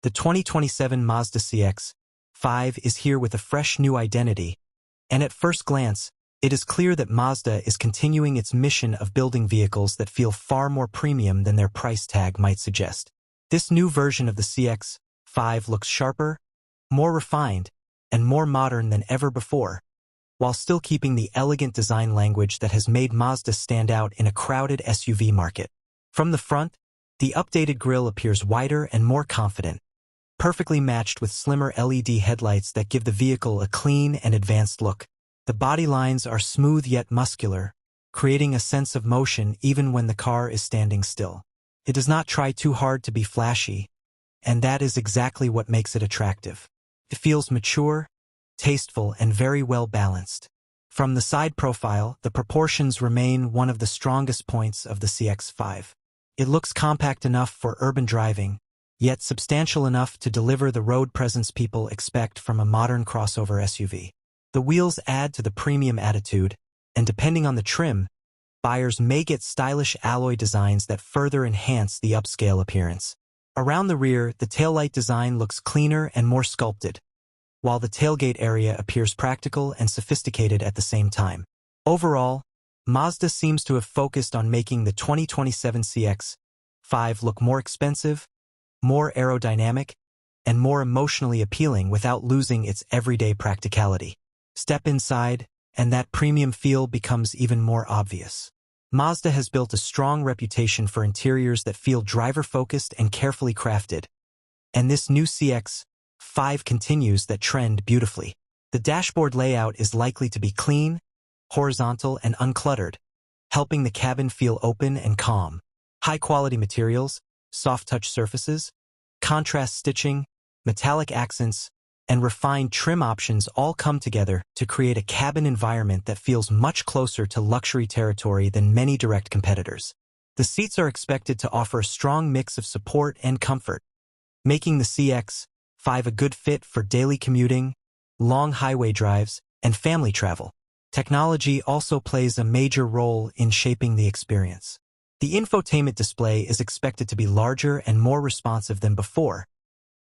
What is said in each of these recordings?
The 2027 Mazda CX-5 is here with a fresh new identity, and at first glance, it is clear that Mazda is continuing its mission of building vehicles that feel far more premium than their price tag might suggest. This new version of the CX-5 looks sharper, more refined, and more modern than ever before, while still keeping the elegant design language that has made Mazda stand out in a crowded SUV market. From the front, the updated grille appears wider and more confident, perfectly matched with slimmer LED headlights that give the vehicle a clean and advanced look. The body lines are smooth yet muscular, creating a sense of motion even when the car is standing still. It does not try too hard to be flashy, and that is exactly what makes it attractive. It feels mature, tasteful, and very well balanced. From the side profile, the proportions remain one of the strongest points of the CX-5. It looks compact enough for urban driving, yet substantial enough to deliver the road presence people expect from a modern crossover SUV. The wheels add to the premium attitude, and depending on the trim, buyers may get stylish alloy designs that further enhance the upscale appearance. Around the rear, the taillight design looks cleaner and more sculpted, while the tailgate area appears practical and sophisticated at the same time. Overall, Mazda seems to have focused on making the 2027 CX-5 look more expensive, more aerodynamic, and more emotionally appealing without losing its everyday practicality. Step inside, and that premium feel becomes even more obvious. Mazda has built a strong reputation for interiors that feel driver-focused and carefully crafted, and this new CX-5 continues that trend beautifully. The dashboard layout is likely to be clean, horizontal, and uncluttered, helping the cabin feel open and calm. High-quality materials, soft-touch surfaces, contrast stitching, metallic accents, and refined trim options all come together to create a cabin environment that feels much closer to luxury territory than many direct competitors. The seats are expected to offer a strong mix of support and comfort, making the CX-5 a good fit for daily commuting, long highway drives, and family travel. Technology also plays a major role in shaping the experience. The infotainment display is expected to be larger and more responsive than before,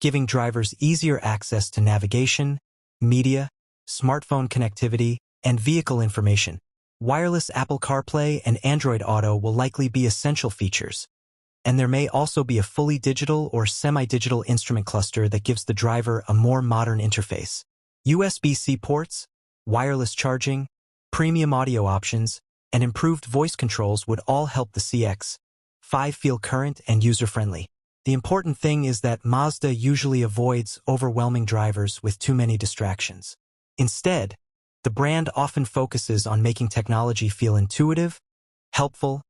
giving drivers easier access to navigation, media, smartphone connectivity, and vehicle information. Wireless Apple CarPlay and Android Auto will likely be essential features, and there may also be a fully digital or semi-digital instrument cluster that gives the driver a more modern interface. USB-C ports, wireless charging, premium audio options, and improved voice controls would all help the CX-5 feel current and user-friendly. The important thing is that Mazda usually avoids overwhelming drivers with too many distractions. Instead, the brand often focuses on making technology feel intuitive, helpful,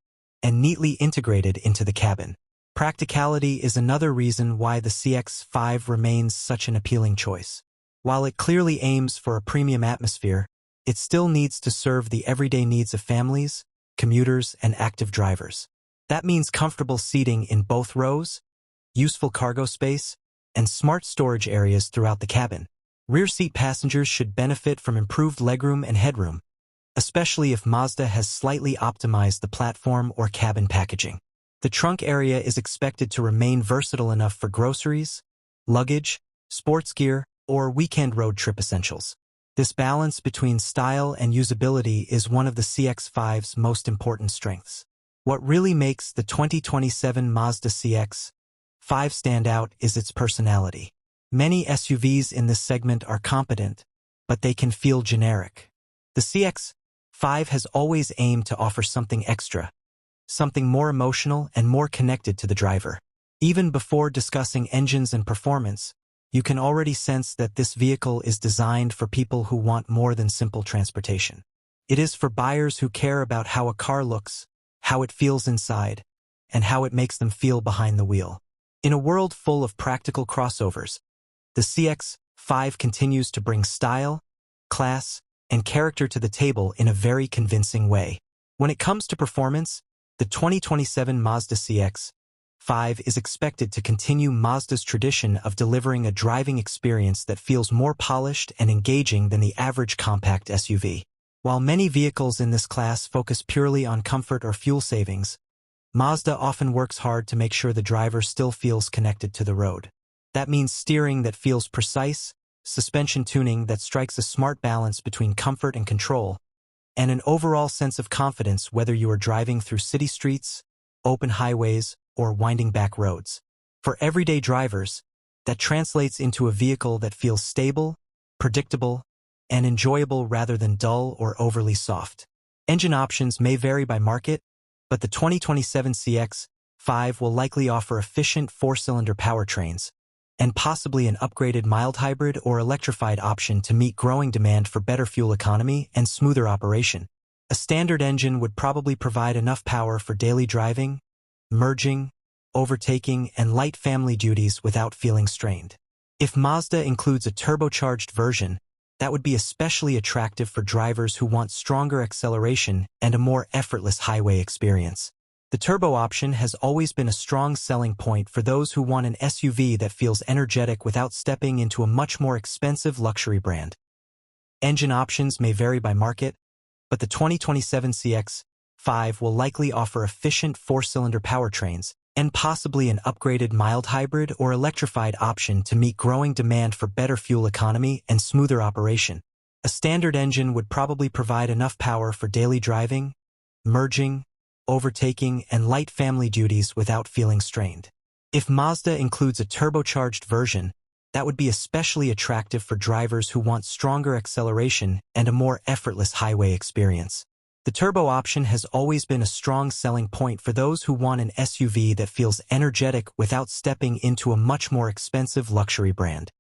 and neatly integrated into the cabin. Practicality is another reason why the CX-5 remains such an appealing choice. While it clearly aims for a premium atmosphere, it still needs to serve the everyday needs of families, commuters, and active drivers. That means comfortable seating in both rows, useful cargo space, and smart storage areas throughout the cabin. Rear seat passengers should benefit from improved legroom and headroom, especially if Mazda has slightly optimized the platform or cabin packaging. The trunk area is expected to remain versatile enough for groceries, luggage, sports gear, or weekend road trip essentials. This balance between style and usability is one of the CX-5's most important strengths. What really makes the 2027 Mazda CX-5 stand out is its personality. Many SUVs in this segment are competent, but they can feel generic. The CX-5 has always aimed to offer something extra, something more emotional and more connected to the driver. Even before discussing engines and performance, you can already sense that this vehicle is designed for people who want more than simple transportation. It is for buyers who care about how a car looks, how it feels inside, and how it makes them feel behind the wheel. In a world full of practical crossovers, the CX-5 continues to bring style, class, and character to the table in a very convincing way. When it comes to performance, the 2027 Mazda CX-5 is expected to continue Mazda's tradition of delivering a driving experience that feels more polished and engaging than the average compact SUV. While many vehicles in this class focus purely on comfort or fuel savings, Mazda often works hard to make sure the driver still feels connected to the road. That means steering that feels precise, suspension tuning that strikes a smart balance between comfort and control, and an overall sense of confidence whether you are driving through city streets, open highways, or winding back roads. For everyday drivers, that translates into a vehicle that feels stable, predictable, and enjoyable rather than dull or overly soft. Engine options may vary by market, but the 2027 CX-5 will likely offer efficient four-cylinder powertrains, and possibly an upgraded mild hybrid or electrified option to meet growing demand for better fuel economy and smoother operation. A standard engine would probably provide enough power for daily driving, merging, overtaking, and light family duties without feeling strained. If Mazda includes a turbocharged version, that would be especially attractive for drivers who want stronger acceleration and a more effortless highway experience. The turbo option has always been a strong selling point for those who want an SUV that feels energetic without stepping into a much more expensive luxury brand. Engine options may vary by market, but the 2027 CX-5 will likely offer efficient four-cylinder powertrains and possibly an upgraded mild hybrid or electrified option to meet growing demand for better fuel economy and smoother operation. A standard engine would probably provide enough power for daily driving, merging, overtaking, and light family duties without feeling strained. If Mazda includes a turbocharged version, that would be especially attractive for drivers who want stronger acceleration and a more effortless highway experience. The turbo option has always been a strong selling point for those who want an SUV that feels energetic without stepping into a much more expensive luxury brand.